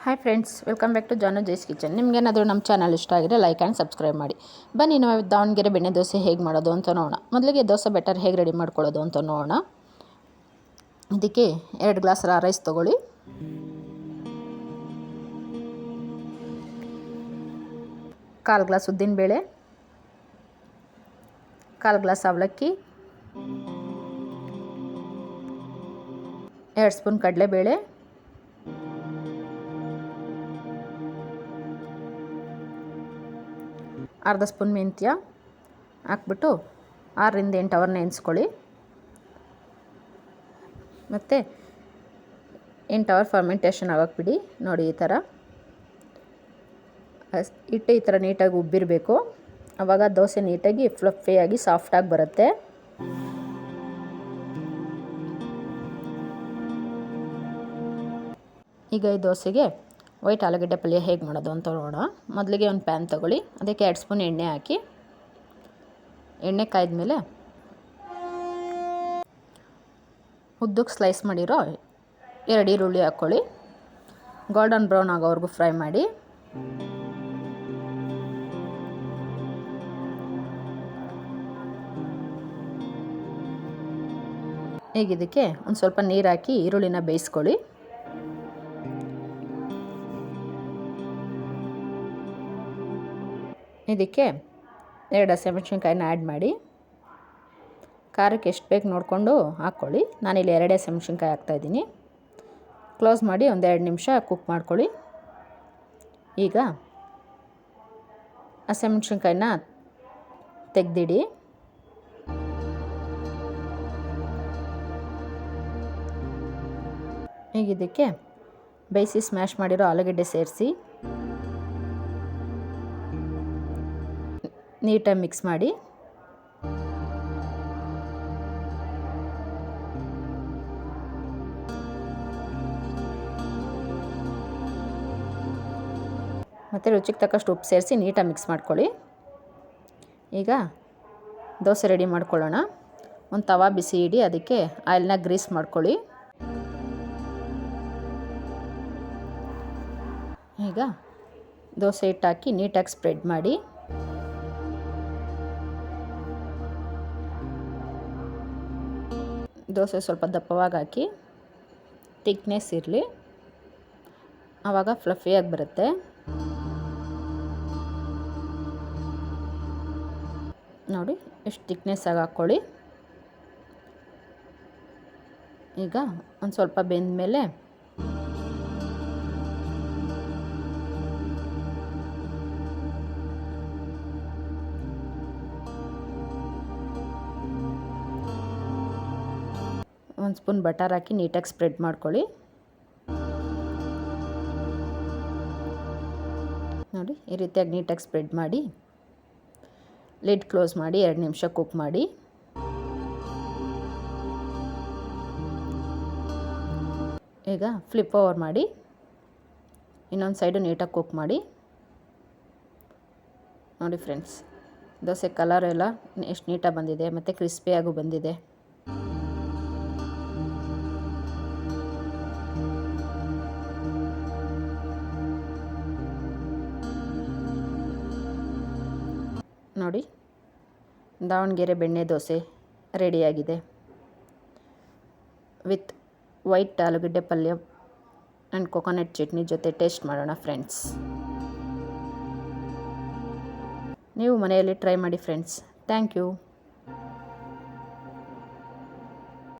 Hi friends, welcome back to Janu Jai's kitchen. ನಿಮಗೇನಾದರೂ ನಮ್ಮ channel ಇಷ್ಟ ಆಗಿದ್ರೆ ಲೈಕ್ ಆ್ಯಂಡ್ ಸಬ್ಸ್ಕ್ರೈಬ್ ಮಾಡಿ. ಬನ್ನಿ ನಾವು ದಾವಣಗೆರೆ ಬೆಣ್ಣೆ ದೋಸೆ ಹೇಗೆ ಮಾಡೋದು ಅಂತ ನೋಡೋಣ. ಮೊದಲಿಗೆ ದೋಸೆ ಬ್ಯಾಟರ್ ಹೇಗೆ ರೆಡಿ ಮಾಡ್ಕೊಳ್ಳೋದು ಅಂತ ನೋಡೋಣ. ಇದಕ್ಕೆ 2 ಗ್ಲಾಸ್ ರೈಸ್ ತೊಗೊಳ್ಳಿ. ಕಾಲು ಗ್ಲಾಸ್ ಉದ್ದಿನಬೇಳೆ, 1/4 ಗ್ಲಾಸ್ ಅವಲಕ್ಕಿ, 2 ಸ್ಪೂನ್ ಕಡಲೆಬೇಳೆ, 1/2 ಸ್ಪೂನ್ ಮೆಂತ್ಯ ಹಾಕ್ಬಿಟ್ಟು 6ರಿಂದ 8 ಅವರ್ ನೆನೆಸ್ಕೊಳ್ಳಿ. ಮತ್ತು 8 ಅವರ್ ಫರ್ಮೆಂಟೇಷನ್ ಆಗೋಕ್ಕೆ ಬಿಡಿ. ನೋಡಿ, ಈ ಥರ ಹಿಟ್ಟು ಈ ಥರ ನೀಟಾಗಿ ಉಬ್ಬಿರಬೇಕು. ಆವಾಗ ದೋಸೆ ನೀಟಾಗಿ ಫ್ಲಫಿಯಾಗಿ ಸಾಫ್ಟಾಗಿ ಬರುತ್ತೆ. ಈಗ ಈ ದೋಸೆಗೆ ವೈಟ್ ಆಲೂಗಡ್ಡೆ ಪಲ್ಯ ಹೇಗೆ ಮಾಡೋದು ಅಂತ ನೋಡೋಣ. ಮೊದಲಿಗೆ ಒಂದು ಪ್ಯಾನ್ ತೊಗೊಳ್ಳಿ. ಅದಕ್ಕೆ 2 ಸ್ಪೂನ್ ಎಣ್ಣೆ ಹಾಕಿ, ಎಣ್ಣೆ ಕಾಯ್ದ ಮೇಲೆ ಉದ್ದಕ್ಕೆ ಸ್ಲೈಸ್ ಮಾಡಿರೋ 2 ಈರುಳ್ಳಿ ಹಾಕ್ಕೊಳ್ಳಿ. ಗೋಲ್ಡನ್ ಬ್ರೌನ್ ಆಗೋವರೆಗೂ ಫ್ರೈ ಮಾಡಿ. ಈಗ ಇದಕ್ಕೆ ಒಂದು ಸ್ವಲ್ಪ ನೀರು ಹಾಕಿ ಈರುಳ್ಳಿನ ಬೇಯಿಸ್ಕೊಳ್ಳಿ. ಇದಕ್ಕೆ 2 ಹಸಿಮೆಣಸಿನ್ಕಾಯಿನ ಆ್ಯಡ್ ಮಾಡಿ. ಖಾರಕ್ಕೆ ಎಷ್ಟು ಬೇಕು ನೋಡಿಕೊಂಡು ಹಾಕ್ಕೊಳ್ಳಿ. ನಾನಿಲ್ಲಿ 2 ಹಸಿಮೆಣಸಿನ್ಕಾಯಿ ಹಾಕ್ತಾಯಿದ್ದೀನಿ. ಕ್ಲೋಸ್ ಮಾಡಿ ಒಂದು 2 ನಿಮಿಷ ಕುಕ್ ಮಾಡ್ಕೊಳ್ಳಿ. ಈಗ ಹಸಿಮೆಣಸಿನ್ಕಾಯಿನ ತೆಗೆದಿಡಿ. ಈಗ ಇದಕ್ಕೆ ಬೇಯಿಸಿ ಸ್ಮ್ಯಾಶ್ ಮಾಡಿರೋ ಆಲೂಗಡ್ಡೆ ಸೇರಿಸಿ ನೀಟಾಗಿ ಮಿಕ್ಸ್ ಮಾಡಿ. ಮತ್ತು ರುಚಿಗೆ ತಕ್ಕಷ್ಟು ಉಪ್ಪು ಸೇರಿಸಿ ನೀಟಾಗಿ ಮಿಕ್ಸ್ ಮಾಡ್ಕೊಳ್ಳಿ. ಈಗ ದೋಸೆ ರೆಡಿ ಮಾಡ್ಕೊಳ್ಳೋಣ. ಒಂದು ತವಾ ಬಿಸಿ ಇಡಿ, ಅದಕ್ಕೆ ಆಯಿಲ್ನ ಗ್ರೀಸ್ ಮಾಡ್ಕೊಳ್ಳಿ. ಈಗ ದೋಸೆ ಹಿಟ್ಟು ಹಾಕಿ ನೀಟಾಗಿ ಸ್ಪ್ರೆಡ್ ಮಾಡಿ. ದೋಸೆ ಸ್ವಲ್ಪ ದಪ್ಪವಾಗಿ ಹಾಕಿ, ತಿಕ್ನೆಸ್ ಇರಲಿ, ಆವಾಗ ಫ್ಲಫಿಯಾಗಿ ಬರುತ್ತೆ. ನೋಡಿ, ಎಷ್ಟು ತಿಕ್ನೆಸ್ ಆಗಿ ಹಾಕ್ಕೊಳ್ಳಿ. ಈಗ ಒಂದು ಸ್ವಲ್ಪ ಬೆಂದ ಮೇಲೆ ಒಂದು ಸ್ಪೂನ್ ಬಟರ್ ಹಾಕಿ ನೀಟಾಗಿ ಸ್ಪ್ರೆಡ್ ಮಾಡ್ಕೊಳ್ಳಿ. ನೋಡಿ, ಈ ರೀತಿಯಾಗಿ ನೀಟಾಗಿ ಸ್ಪ್ರೆಡ್ ಮಾಡಿ ಲಿಡ್ ಕ್ಲೋಸ್ ಮಾಡಿ 2 ನಿಮಿಷ ಕುಕ್ ಮಾಡಿ. ಈಗ ಫ್ಲಿಪ್ ಓವರ್ ಮಾಡಿ ಇನ್ನೊಂದು ಸೈಡು ನೀಟಾಗಿ ಕುಕ್ ಮಾಡಿ. ನೋಡಿ ಫ್ರೆಂಡ್ಸ್, ದೋಸೆ ಕಲರ್ ಎಲ್ಲ ಎಷ್ಟು ನೀಟಾಗಿ ಬಂದಿದೆ ಮತ್ತು ಕ್ರಿಸ್ಪಿಯಾಗೂ ಬಂದಿದೆ. ನೋಡಿ, ದಾವಣಗೆರೆ ಬೆಣ್ಣೆ ದೋಸೆ ರೆಡಿಯಾಗಿದೆ. ವಿತ್ ವೈಟ್ ಆಲೂಗಡ್ಡೆ ಪಲ್ಯ ಆ್ಯಂಡ್ ಕೊಕೊನಟ್ ಚಟ್ನಿ ಜೊತೆ ಟೇಸ್ಟ್ ಮಾಡೋಣ ಫ್ರೆಂಡ್ಸ್. ನೀವು ಮನೆಯಲ್ಲಿ ಟ್ರೈ ಮಾಡಿ ಫ್ರೆಂಡ್ಸ್. Thank you.